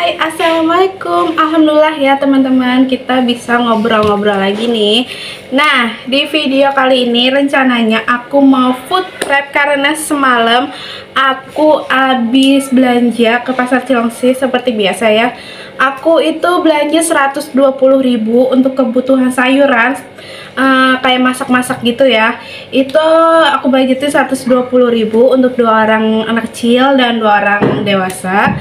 Hai, assalamualaikum. Alhamdulillah ya teman-teman, kita bisa ngobrol-ngobrol lagi nih. Nah, di video kali ini rencananya aku mau food prep karena semalam aku habis belanja ke pasar Cilengsi seperti biasa ya. Aku itu belanja 120.000 untuk kebutuhan sayuran, kayak masak-masak gitu ya. Itu aku budgetin 120.000 untuk 2 orang anak kecil dan 2 orang dewasa.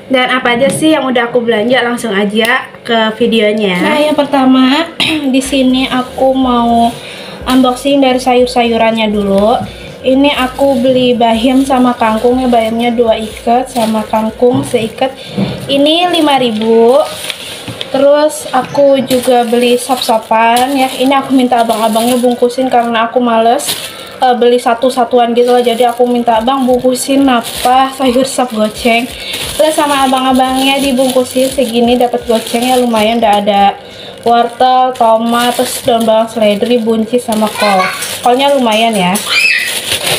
Dan apa aja sih yang udah aku belanja, langsung aja ke videonya. Nah, yang pertama di sini aku mau unboxing dari sayur-sayurannya dulu. Ini aku beli bayam sama kangkung ya, bayamnya 2 ikat sama kangkung seikat. Ini 5.000. Terus aku juga beli sop-sopan ya. Ini aku minta abang-abangnya bungkusin karena aku males beli satu-satuan gitu loh. Jadi aku minta abang bungkusin apa sayur sop goceng. Terus sama abang-abangnya dibungkusin segini, dapat gocengnya lumayan. Udah ada wortel, tomat, terus daun bawang seledri, buncis sama kol. Kolnya lumayan ya.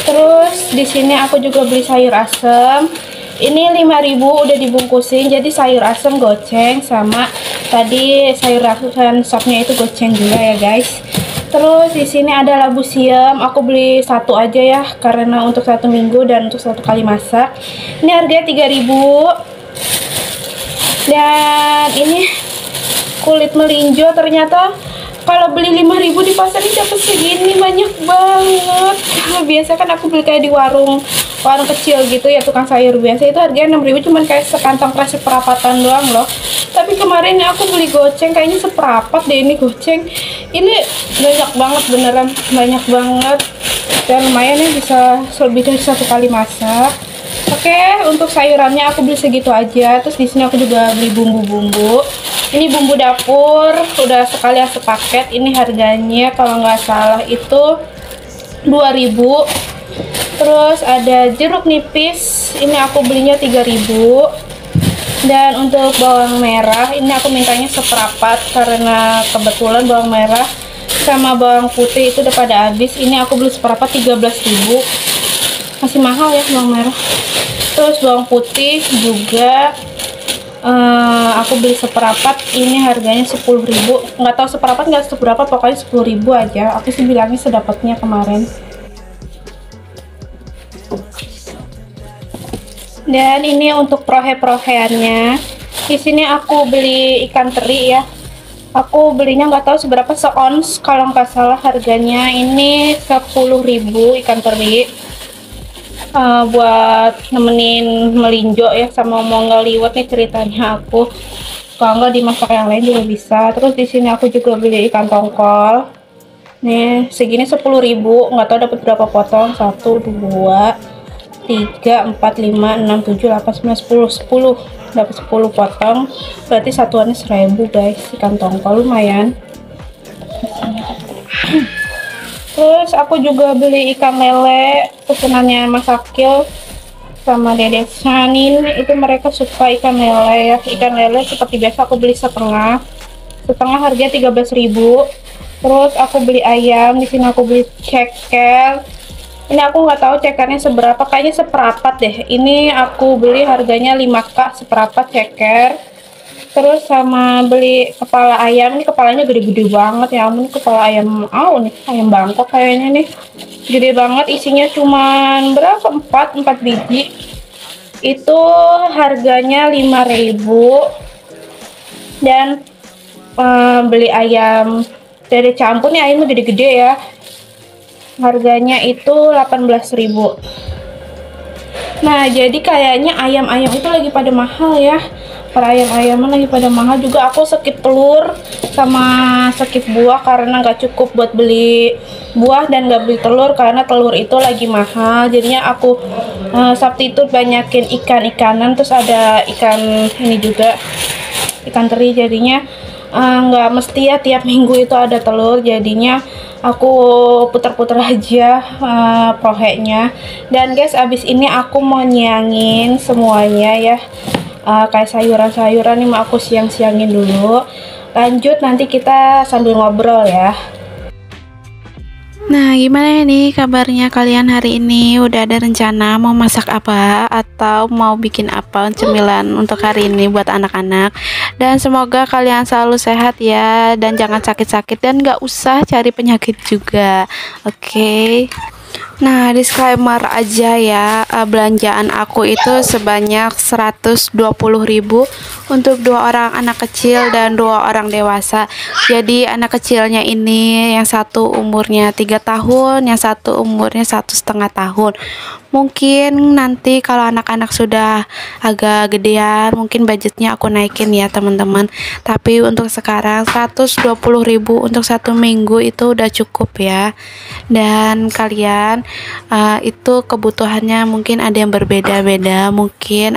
Terus di sini aku juga beli sayur asem. Ini 5.000 udah dibungkusin. Jadi sayur asem goceng sama tadi sayur asem sopnya itu goceng juga ya guys. Terus di sini ada labu siam. Aku beli satu aja ya karena untuk 1 minggu dan untuk 1 kali masak. Ini harganya 3.000. Dan ini kulit melinjo, ternyata kalau beli 5.000 di pasar ini dapat segini, banyak banget. Biasa kan aku beli kayak di warung kecil gitu ya, tukang sayur biasa itu harganya 6.000, cuman kayak sekantong kresek perapatan doang loh. Tapi kemarin aku beli goceng, kayaknya seperapat deh ini goceng. Ini banyak banget, beneran banyak banget. Dan lumayan ya, bisa lebih dari 1 kali masak. Oke, untuk sayurannya aku beli segitu aja. Terus di sini aku juga beli bumbu-bumbu. Ini bumbu dapur, udah sekalian sepaket. Ini harganya kalau nggak salah itu 2.000. Terus ada jeruk nipis, ini aku belinya 3.000. Dan untuk bawang merah, ini aku mintanya seperapat karena kebetulan bawang merah sama bawang putih itu udah pada habis. Ini aku beli seperapat 13.000. Masih mahal ya bawang merah. Terus bawang putih juga aku beli seperapat, ini harganya 10.000. Nggak tahu seperapat nggak seberapa, pokoknya 10.000 aja. Aku sih bilangnya sedapatnya kemarin. Dan ini untuk prohe-proheannya. Di sini aku beli ikan teri ya. Aku belinya nggak tahu seberapa, seons kalau nggak salah harganya. Ini 10.000 ikan teri. Buat nemenin melinjo ya, sama mau ngeliwat nih ceritanya aku. Kalau nggak dimasak yang lain juga bisa. Terus di sini aku juga beli ikan tongkol. Nih segini 10.000. Nggak tahu dapat berapa potong. 1, 2, 3, 4, 5, 6, 7, 8, 9, 10 dapat 10 potong, berarti satuannya 1.000 guys. Ikan tongkol lumayan. Terus aku juga beli ikan lele pesanannya Mas Akil sama Dede Sanin. Itu mereka suka ikan lele ya. Ikan lele seperti biasa aku beli setengah harganya 13.000. Terus aku beli ayam. Di sini aku beli ceker. Ini aku nggak tahu cekernya seberapa, kayaknya seperapat deh. Ini aku beli harganya 5k seperapat ceker. Terus sama beli kepala ayam. Ini kepalanya gede-gede banget ya ampun. Kepala ayam nih, ayam Bangkok kayaknya nih. Gede banget, isinya cuman berapa? 4 biji. Itu harganya 5.000. Dan beli ayam dari campur nih, ayamnya gede-gede ya. Harganya itu 18.000. Nah, jadi kayaknya ayam-ayam itu lagi pada mahal ya. Para ayam-ayaman lagi pada mahal juga. Aku skip telur sama skip buah karena nggak cukup buat beli buah dan nggak beli telur karena telur itu lagi mahal. Jadinya aku substitute banyakin ikan-ikanan. Terus ada ikan ini juga, ikan teri. Jadinya nggak mesti ya tiap minggu itu ada telur. Jadinya aku puter-puter aja proheknya. Dan guys, abis ini aku mau nyiangin semuanya ya. Kayak sayuran-sayuran nih mau aku siang-siangin dulu. Lanjut nanti kita sambil ngobrol ya. Nah, gimana nih kabarnya kalian hari ini? Udah ada rencana mau masak apa atau mau bikin apa cemilan untuk hari ini buat anak-anak? Dan semoga kalian selalu sehat ya, dan jangan sakit-sakit dan gak usah cari penyakit juga. Oke. Nah, disclaimer aja ya, belanjaan aku itu sebanyak 120.000 untuk 2 orang anak kecil dan 2 orang dewasa. Jadi anak kecilnya ini yang satu umurnya 3 tahun, yang satu umurnya 1,5 tahun. Mungkin nanti kalau anak-anak sudah agak gedean, mungkin budgetnya aku naikin ya teman-teman. Tapi untuk sekarang 120.000 untuk 1 minggu itu udah cukup ya. Dan kalian itu kebutuhannya mungkin ada yang berbeda-beda, mungkin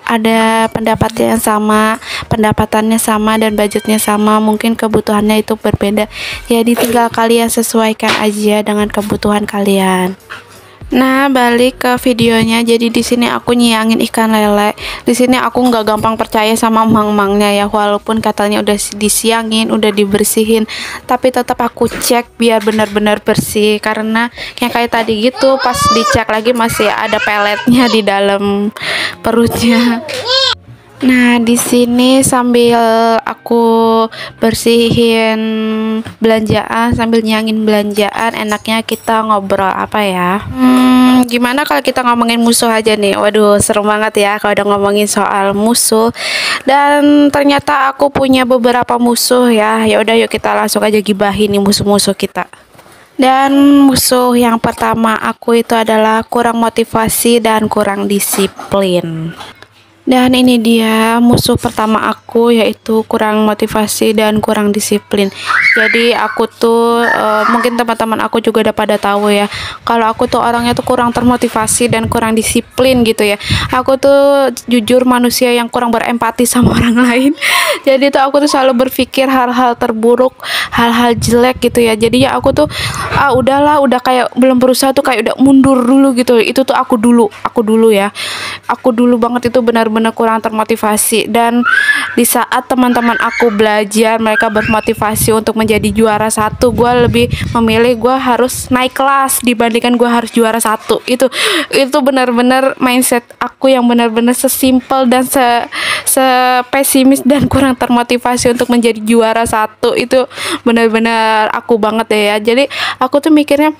ada pendapatnya yang sama, pendapatannya sama, dan budgetnya sama, mungkin kebutuhannya itu berbeda. Jadi tinggal kalian sesuaikan aja dengan kebutuhan kalian. Nah, balik ke videonya. Jadi di sini aku nyiangin ikan lele. Di sini aku nggak gampang percaya sama mang-mangnya ya, walaupun katanya udah disiangin, udah dibersihin, tapi tetap aku cek biar benar-benar bersih, karena yang kayak tadi gitu pas dicek lagi masih ada peletnya di dalam perutnya. Nah, di sini sambil aku bersihin belanjaan, sambil nyangin belanjaan, enaknya kita ngobrol apa ya? Gimana kalau kita ngomongin musuh aja nih? Waduh, seru banget ya kalau udah ngomongin soal musuh. Dan ternyata aku punya beberapa musuh ya. Ya udah, yuk kita langsung aja gibahin nih musuh-musuh kita. Dan musuh yang pertama aku itu adalah kurang motivasi dan kurang disiplin. Dan ini dia musuh pertama aku, yaitu kurang motivasi dan kurang disiplin. Jadi aku tuh mungkin teman-teman aku juga udah pada tahu ya, kalau aku tuh orangnya tuh kurang termotivasi dan kurang disiplin gitu ya. Aku tuh jujur manusia yang kurang berempati sama orang lain. Jadi tuh aku tuh selalu berpikir hal-hal terburuk, hal-hal jelek gitu ya. Jadi ya aku tuh udahlah, udah kayak belum berusaha tuh kayak udah mundur dulu gitu. Itu tuh aku dulu ya. Aku dulu banget itu benar-benar kurang termotivasi. Dan di saat teman-teman aku belajar, mereka bermotivasi untuk menjadi juara 1, gue lebih memilih gue harus naik kelas dibandingkan gue harus juara 1. Itu benar-benar mindset aku yang benar-benar sesimpel dan pesimis dan kurang termotivasi untuk menjadi juara 1. Itu benar-benar aku banget ya. Jadi aku tuh mikirnya,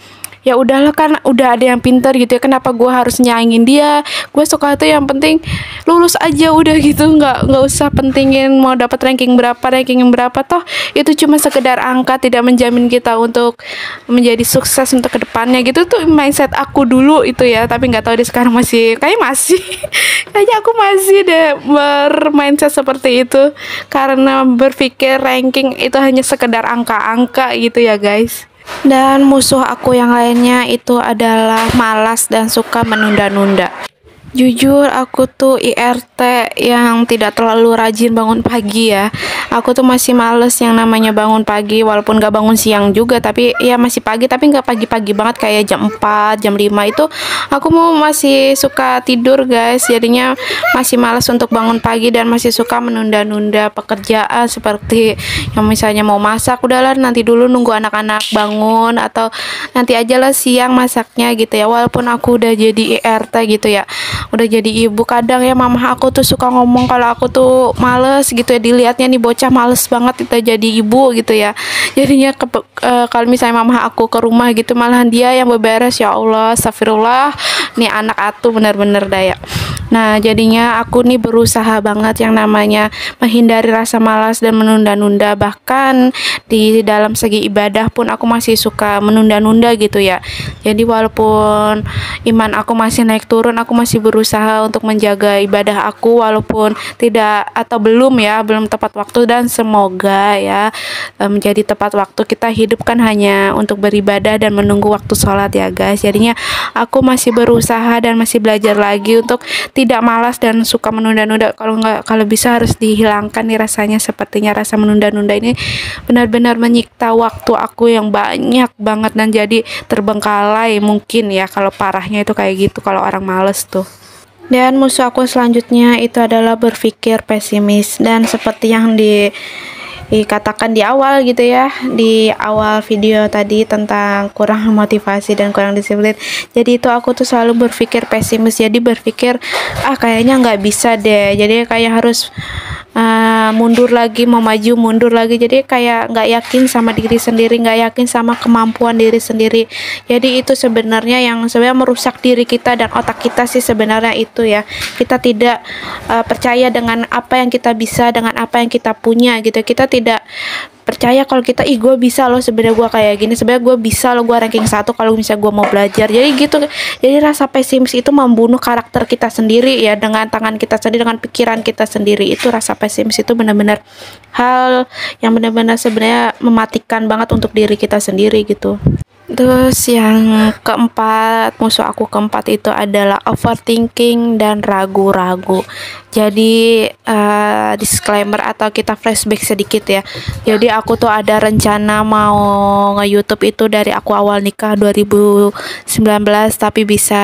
ya udahlah, kan udah ada yang pintar gitu ya, kenapa gue harus nyaingin dia? Gue suka tuh yang penting lulus aja udah gitu, nggak usah pentingin mau dapat ranking berapa, toh itu cuma sekedar angka, tidak menjamin kita untuk menjadi sukses untuk kedepannya gitu. Tuh mindset aku dulu itu ya, tapi nggak tahu deh sekarang kayaknya aku masih deh bermindset seperti itu, karena berpikir ranking itu hanya sekedar angka-angka gitu ya guys. Dan musuh aku yang lainnya itu adalah malas dan suka menunda-nunda. Jujur aku tuh IRT yang tidak terlalu rajin bangun pagi ya. Aku tuh masih males yang namanya bangun pagi, walaupun gak bangun siang juga, tapi ya masih pagi, tapi gak pagi-pagi banget kayak jam 4, jam 5 itu aku masih suka tidur guys. Jadinya masih males untuk bangun pagi dan masih suka menunda-nunda pekerjaan, seperti yang misalnya mau masak, udahlah nanti dulu nunggu anak-anak bangun, atau nanti aja lah siang masaknya gitu ya. Walaupun aku udah jadi IRT gitu ya, udah jadi ibu, kadang ya mama aku tuh suka ngomong kalau aku tuh males gitu ya, dilihatnya nih bocah males banget kita jadi ibu gitu ya. Jadinya kalau misalnya mama aku ke rumah gitu, malahan dia yang beberes. Ya Allah, astagfirullah, nih anak atuh bener-bener daya. Nah, jadinya aku nih berusaha banget yang namanya menghindari rasa malas dan menunda-nunda. Bahkan di dalam segi ibadah pun aku masih suka menunda-nunda gitu ya. Jadi walaupun iman aku masih naik turun, aku masih berusaha untuk menjaga ibadah aku, walaupun tidak atau belum tepat waktu. Dan semoga ya menjadi tepat waktu. Kita hidup kan hanya untuk beribadah dan menunggu waktu sholat ya guys. Jadinya aku masih berusaha dan masih belajar lagi untuk tidak malas dan suka menunda-nunda. Kalau bisa harus dihilangkan nih rasanya. Sepertinya rasa menunda-nunda ini benar-benar menyikta waktu aku yang banyak banget, dan jadi terbengkalai mungkin ya kalau parahnya itu kayak gitu kalau orang males tuh. Dan musuh aku selanjutnya itu adalah berpikir pesimis. Dan seperti yang dikatakan di awal gitu ya, di awal video tadi tentang kurang motivasi dan kurang disiplin. Jadi itu aku tuh selalu berpikir pesimis, jadi berpikir kayaknya nggak bisa deh, jadi kayak harus mundur lagi, mau maju mundur lagi, jadi kayak nggak yakin sama diri sendiri, nggak yakin sama kemampuan diri sendiri. Jadi itu sebenarnya yang sebenarnya merusak diri kita dan otak kita sih sebenarnya itu ya, kita tidak percaya dengan apa yang kita bisa, dengan apa yang kita punya gitu. Kita tidak percaya kalau kita gue bisa loh, sebenarnya gue kayak gini, sebenarnya gue bisa loh, gue ranking 1 kalau misalnya gue mau belajar. Jadi gitu, jadi rasa pesimis itu membunuh karakter kita sendiri ya, dengan tangan kita sendiri, dengan pikiran kita sendiri. Itu rasa pesimis itu benar-benar hal yang benar-benar sebenarnya mematikan banget untuk diri kita sendiri gitu. Terus yang keempat, musuh aku keempat itu adalah overthinking dan ragu-ragu. Jadi disclaimer atau kita flashback sedikit ya. Jadi aku tuh ada rencana mau nge-YouTube itu dari aku awal nikah 2019, tapi bisa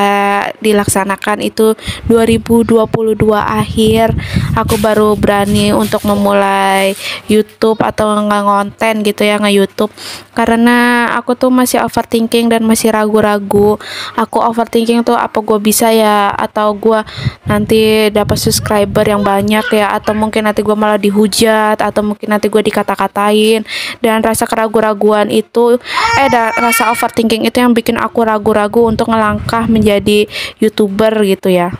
dilaksanakan itu 2022 akhir. Aku baru berani untuk memulai YouTube atau nge-konten gitu ya, nge-YouTube. Karena aku tuh masih overthinking dan masih ragu-ragu. Aku overthinking tuh apa gue bisa ya, atau gue nanti dapat subscriber yang banyak ya, atau mungkin nanti gue malah dihujat, atau mungkin nanti gue dikata-katain. Dan rasa keraguan-raguan itu rasa overthinking itu yang bikin aku ragu-ragu untuk ngelangkah menjadi YouTuber gitu ya.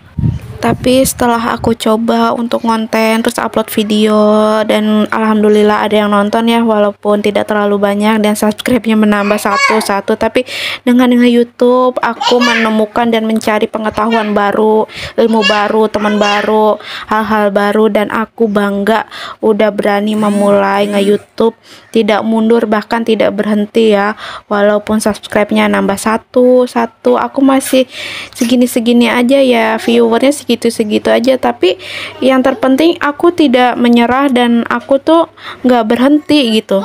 Tapi setelah aku coba untuk konten terus upload video, dan alhamdulillah ada yang nonton ya, walaupun tidak terlalu banyak dan subscribe-nya menambah satu-satu, tapi dengan YouTube aku menemukan dan mencari pengetahuan baru, ilmu baru, teman baru, hal-hal baru, dan aku bangga udah berani memulai nge-YouTube, tidak mundur bahkan tidak berhenti ya, walaupun subscribe-nya nambah satu-satu, aku masih segini-segini aja ya, viewernya segitu-segitu aja, tapi yang terpenting aku tidak menyerah dan aku tuh nggak berhenti gitu.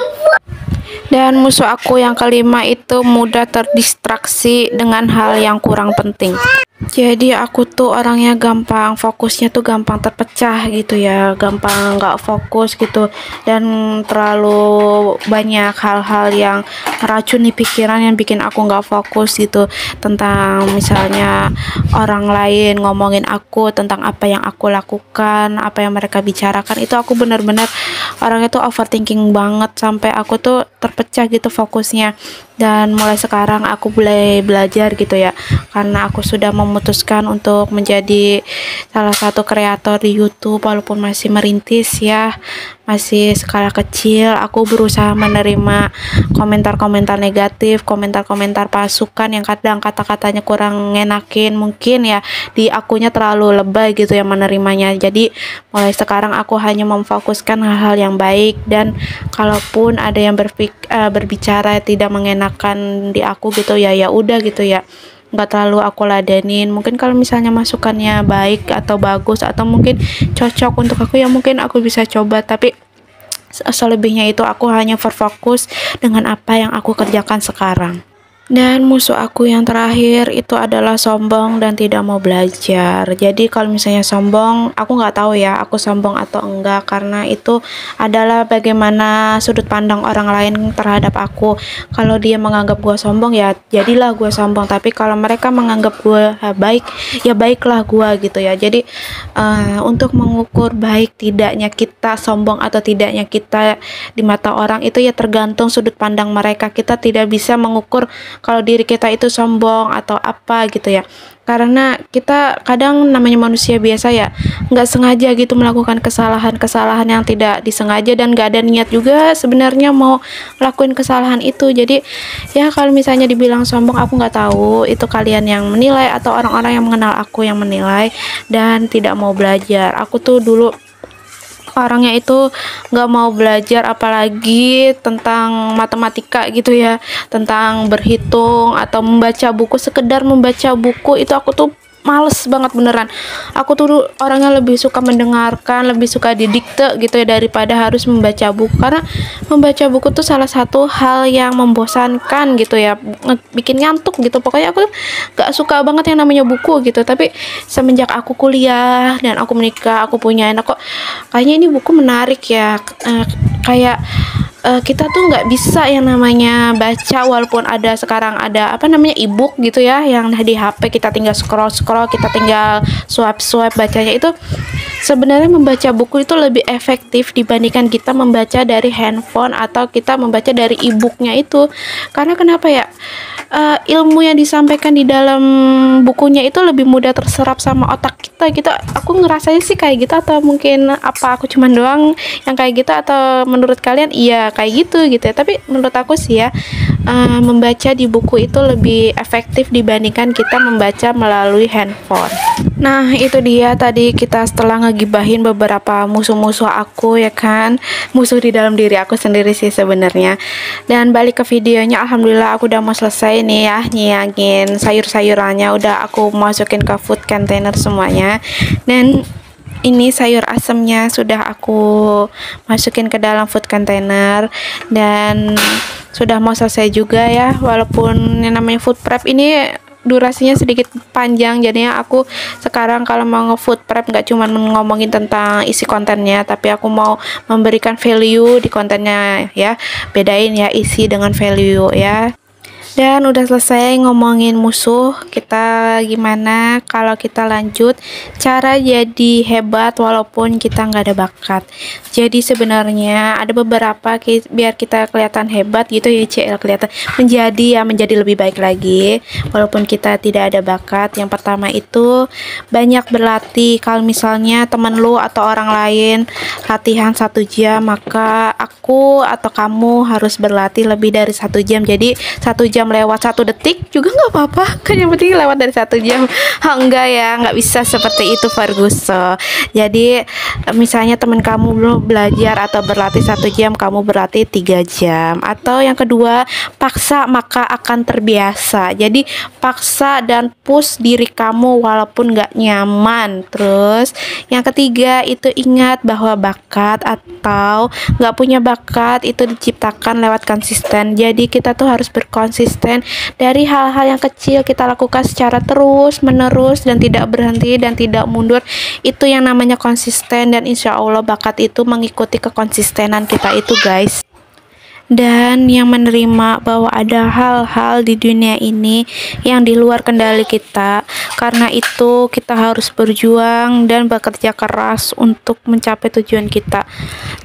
Dan musuh aku yang kelima itu mudah terdistraksi dengan hal yang kurang penting. Jadi aku tuh orangnya gampang fokusnya tuh gampang terpecah gitu ya, gampang nggak fokus gitu, dan terlalu banyak hal-hal yang meracuni pikiran yang bikin aku nggak fokus gitu, tentang misalnya orang lain ngomongin aku tentang apa yang aku lakukan, apa yang mereka bicarakan, itu aku benar-benar orangnya tuh overthinking banget sampai aku tuh terpecah gitu fokusnya. Dan mulai sekarang aku mulai belajar gitu ya, karena aku sudah memutuskan untuk menjadi salah satu kreator di YouTube walaupun masih merintis ya, masih skala kecil. Aku berusaha menerima komentar-komentar negatif, komentar-komentar pasukan yang kadang kata-katanya kurang ngenakin, mungkin ya di akunya terlalu lebay gitu ya menerimanya. Jadi mulai sekarang aku hanya memfokuskan hal-hal yang baik, dan kalaupun ada yang berbicara tidak mengenakan di aku gitu ya, ya udah gitu ya, nggak terlalu aku ladenin. Mungkin kalau misalnya masukannya baik atau bagus atau mungkin cocok untuk aku ya mungkin aku bisa coba, tapi selebihnya itu aku hanya berfokus dengan apa yang aku kerjakan sekarang. Dan musuh aku yang terakhir itu adalah sombong dan tidak mau belajar. Jadi kalau misalnya sombong, aku nggak tahu ya aku sombong atau enggak, karena itu adalah bagaimana sudut pandang orang lain terhadap aku. Kalau dia menganggap gue sombong ya jadilah gue sombong, tapi kalau mereka menganggap gue baik ya baiklah gue gitu ya. Jadi untuk mengukur baik tidaknya kita sombong atau tidaknya kita di mata orang itu ya tergantung sudut pandang mereka. Kita tidak bisa mengukur kalau diri kita itu sombong atau apa gitu ya, karena kita kadang namanya manusia biasa ya, nggak sengaja gitu melakukan kesalahan-kesalahan yang tidak disengaja, dan nggak ada niat juga sebenarnya mau lakuin kesalahan itu. Jadi ya kalau misalnya dibilang sombong, aku nggak tahu itu kalian yang menilai atau orang-orang yang mengenal aku yang menilai. Dan tidak mau belajar, aku tuh dulu orangnya itu nggak mau belajar apalagi tentang matematika gitu ya, tentang berhitung atau membaca buku, sekedar membaca buku itu aku tuh males banget beneran. Aku tuh orangnya lebih suka mendengarkan, lebih suka didikte gitu ya daripada harus membaca buku, karena membaca buku tuh salah satu hal yang membosankan gitu ya, bikin ngantuk gitu. Pokoknya aku gak suka banget yang namanya buku gitu. Tapi semenjak aku kuliah dan aku menikah, aku punya anak, kok kayaknya ini buku menarik ya, kayak kita tuh nggak bisa yang namanya baca, walaupun ada sekarang ada apa namanya e-book gitu ya, yang di HP kita tinggal scroll kita tinggal swipe bacanya. Itu sebenarnya membaca buku itu lebih efektif dibandingkan kita membaca dari handphone atau kita membaca dari e-booknya itu. Karena kenapa ya, ilmu yang disampaikan di dalam bukunya itu lebih mudah terserap sama otak kita. Aku ngerasanya sih kayak gitu, atau mungkin apa aku cuman doang yang kayak gitu, atau menurut kalian iya kayak gitu ya. Tapi menurut aku sih ya, membaca di buku itu lebih efektif dibandingkan kita membaca melalui handphone. Nah, itu dia tadi kita setelah ngegibahin beberapa musuh-musuh aku ya kan, musuh di dalam diri aku sendiri sih sebenarnya. Dan balik ke videonya, alhamdulillah aku udah mau selesai nih ya nyiangin sayur-sayurannya, udah aku masukin ke food container semuanya. Dan ini sayur asemnya sudah aku masukin ke dalam food container dan sudah mau selesai juga ya. Walaupun yang namanya food prep ini durasinya sedikit panjang, jadinya aku sekarang kalau mau nge-food prep nggak cuma ngomongin tentang isi kontennya, tapi aku mau memberikan value di kontennya ya. Bedain ya isi dengan value ya. Dan udah selesai ngomongin musuh, kita gimana kalau kita lanjut cara jadi hebat walaupun kita nggak ada bakat. Jadi sebenarnya ada beberapa biar kita kelihatan hebat gitu ya, CL kelihatan menjadi lebih baik lagi walaupun kita tidak ada bakat. Yang pertama itu banyak berlatih. Kalau misalnya temen lu atau orang lain latihan 1 jam, maka aku atau kamu harus berlatih lebih dari 1 jam. Jadi 1 jam lewat 1 detik juga nggak apa-apa kan, yang penting lewat dari 1 jam. Enggak ya, nggak bisa seperti itu Ferguson. Jadi misalnya teman kamu belum belajar atau berlatih 1 jam, kamu berlatih 3 jam. Atau yang kedua, paksa maka akan terbiasa. Jadi paksa dan push diri kamu walaupun nggak nyaman. Terus yang ketiga itu ingat bahwa bakat atau nggak punya bakat itu diciptakan lewat konsisten. Jadi kita tuh harus berkonsisten dari hal-hal yang kecil kita lakukan secara terus menerus dan tidak berhenti dan tidak mundur. Itu yang namanya konsisten, dan insya Allah bakat itu mengikuti kekonsistenan kita itu guys. Dan yang menerima bahwa ada hal-hal di dunia ini yang di luar kendali kita. Karena itu kita harus berjuang dan bekerja keras untuk mencapai tujuan kita.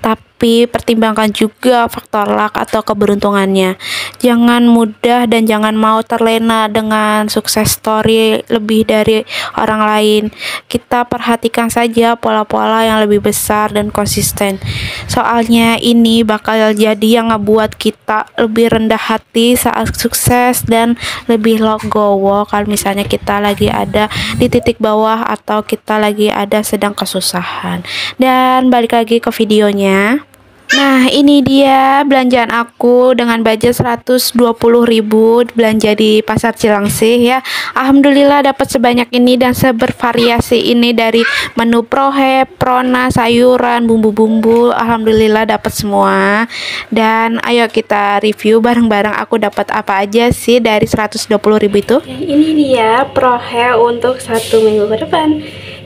Tapi pertimbangkan juga faktor luck atau keberuntungannya. Jangan mudah dan jangan mau terlena dengan sukses story lebih dari orang lain. Kita perhatikan saja pola-pola yang lebih besar dan konsisten. Soalnya ini bakal jadi yang ngebuat kita lebih rendah hati saat sukses dan lebih legowo kalau misalnya kita lagi ada di titik bawah atau kita lagi ada sedang kesusahan. Dan balik lagi ke videonya. Nah, ini dia belanjaan aku dengan budget 120.000 belanja di Pasar Cilengsi ya. Alhamdulillah dapat sebanyak ini dan sebervariasi ini, dari menu prohe, prona, sayuran, bumbu-bumbu. Alhamdulillah dapat semua. Dan ayo kita review bareng-bareng aku dapat apa aja sih dari 120.000 itu. Ini dia prohe untuk 1 minggu ke depan.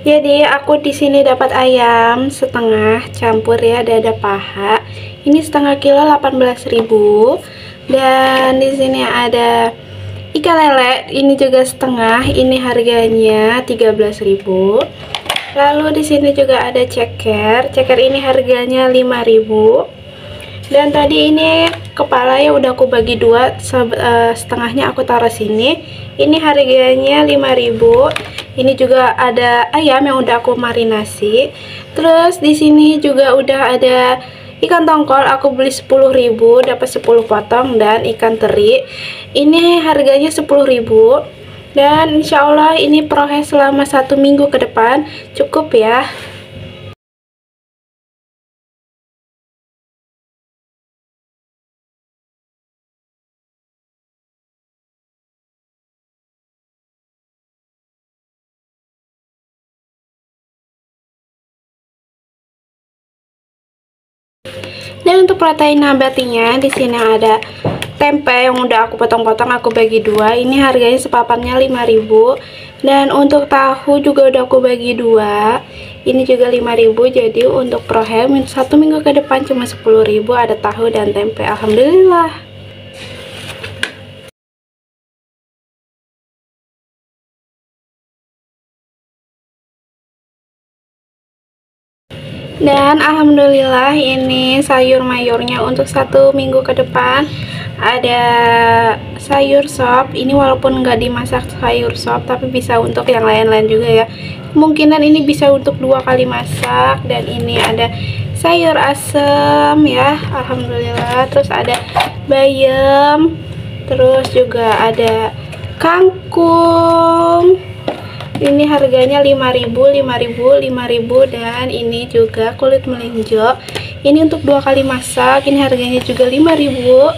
Jadi aku di sini dapat ayam setengah campur ya, dada paha. Ini setengah kilo 18.000. Dan di sini ada ikan lele, ini juga setengah, ini harganya 13.000. Lalu di sini juga ada ceker. Ceker ini harganya 5.000. Dan tadi ini kepala ya udah aku bagi dua, setengahnya aku taruh sini. Ini harganya 5.000. Ini juga ada ayam yang udah aku marinasi. Terus di sini juga udah ada ikan tongkol, aku beli 10.000, dapat 10 potong, dan ikan teri. Ini harganya 10.000. Dan insya Allah ini proses selama 1 minggu ke depan, cukup ya. Dan untuk protein nabatinya di sini ada tempe yang udah aku potong-potong, aku bagi dua. Ini harganya sepapannya 5.000. Dan untuk tahu juga udah aku bagi dua. Ini juga 5.000. Jadi untuk prohem 1 minggu ke depan cuma 10.000, ada tahu dan tempe. Alhamdulillah. Dan alhamdulillah ini sayur mayurnya untuk 1 minggu ke depan. Ada sayur sop. Ini walaupun nggak dimasak sayur sop, tapi bisa untuk yang lain-lain juga ya. Kemungkinan ini bisa untuk 2 kali masak. Dan ini ada sayur asem ya, alhamdulillah. Terus ada bayam, terus juga ada kangkung. Ini harganya 5.000, 5.000, dan ini juga kulit melinjo. Ini untuk 2 kali masak. Ini harganya juga 5.000.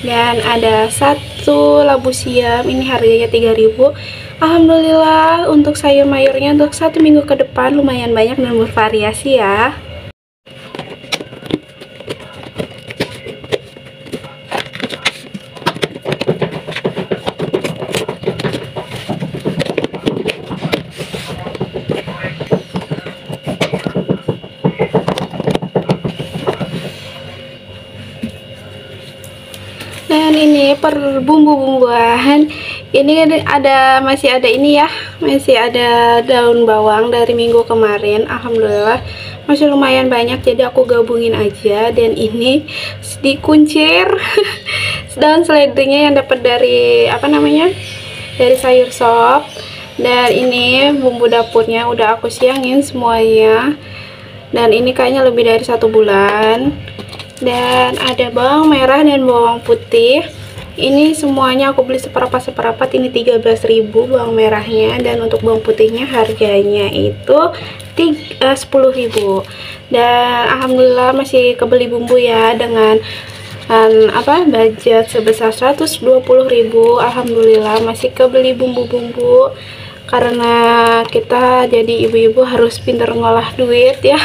Dan ada satu labu siam. Ini harganya 3.000. Alhamdulillah untuk sayur mayurnya untuk 1 minggu ke depan lumayan banyak dan bervariasi ya. Dan ini per bumbu-bumbuan, ini masih ada ini ya, masih ada daun bawang dari minggu kemarin. Alhamdulillah masih lumayan banyak, jadi aku gabungin aja. Dan ini dikuncir daun seledrinya yang dapat dari dari sayur sop. Dan ini bumbu dapurnya udah aku siangin semuanya, dan ini kayaknya lebih dari 1 bulan. Dan ada bawang merah dan bawang putih. Ini semuanya aku beli seperapat. Ini 13.000 bawang merahnya, dan untuk bawang putihnya harganya itu 10.000. Dan alhamdulillah masih kebeli bumbu ya, dengan budget sebesar 120.000. Alhamdulillah masih kebeli bumbu-bumbu, karena kita jadi ibu-ibu harus pintar ngolah duit ya.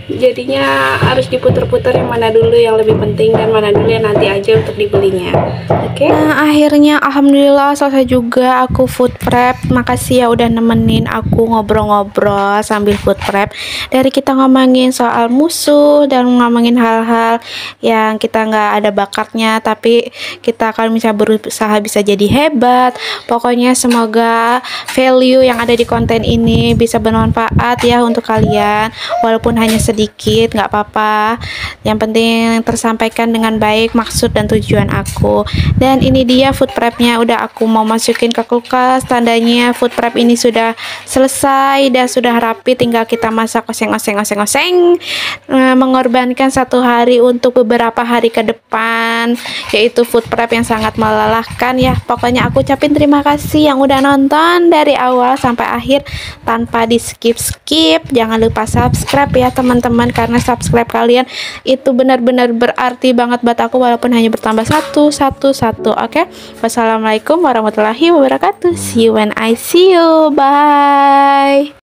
Jadinya harus diputer-puter yang mana dulu yang lebih penting dan mana dulu yang nanti aja untuk dibelinya. Oke. Nah, akhirnya alhamdulillah selesai juga aku food prep. Makasih ya udah nemenin aku ngobrol-ngobrol sambil food prep. Dari kita ngomongin soal musuh dan ngomongin hal-hal yang kita nggak ada bakatnya, tapi kita kalau misalnya berusaha bisa jadi hebat. Pokoknya semoga value yang ada di konten ini bisa bermanfaat ya untuk kalian, walaupun hanya sedikit, nggak apa-apa. Yang penting tersampaikan dengan baik maksud dan tujuan aku. Dan ini dia food prepnya, udah aku mau masukin ke kulkas. Tandanya food prep ini sudah selesai dan sudah rapi, tinggal kita masak oseng-oseng, mengorbankan 1 hari untuk beberapa hari ke depan, yaitu food prep yang sangat melelahkan ya. Pokoknya aku ucapin terima kasih yang udah nonton dari awal sampai akhir tanpa di skip. Jangan lupa subscribe ya teman-teman, karena subscribe kalian itu benar-benar berarti banget buat aku, walaupun hanya bertambah satu. Oke. Wassalamualaikum warahmatullahi wabarakatuh. See you when I see you. Bye.